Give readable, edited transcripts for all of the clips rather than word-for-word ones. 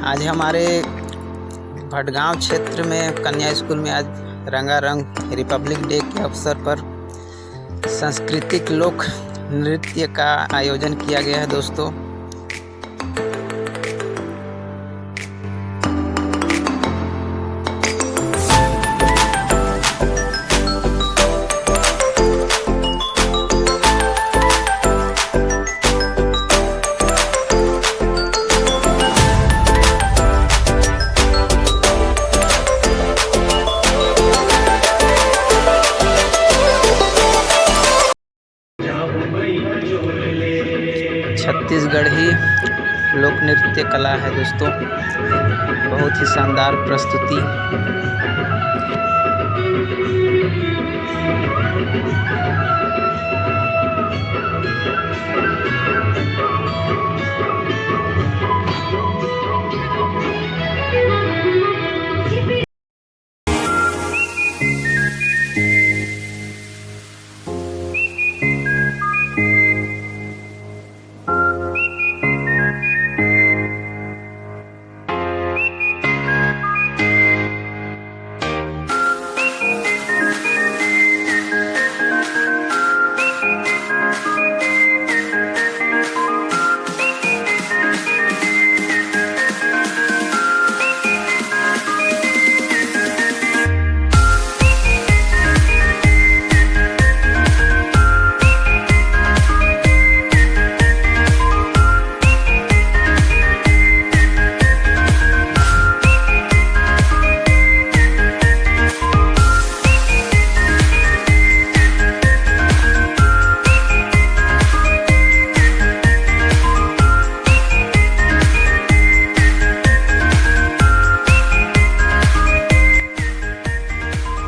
आज हमारे भटगांव क्षेत्र में कन्या स्कूल में आज रंगारंग रिपब्लिक डे के अवसर पर सांस्कृतिक लोक नृत्य का आयोजन किया गया है दोस्तों। छत्तीसगढ़ी लोक नृत्य कला है दोस्तों, बहुत ही शानदार प्रस्तुति।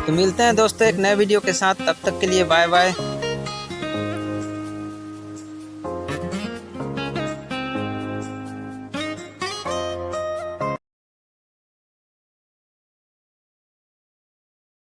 तो मिलते हैं दोस्तों एक नए वीडियो के साथ, तब तक के लिए बाय बाय।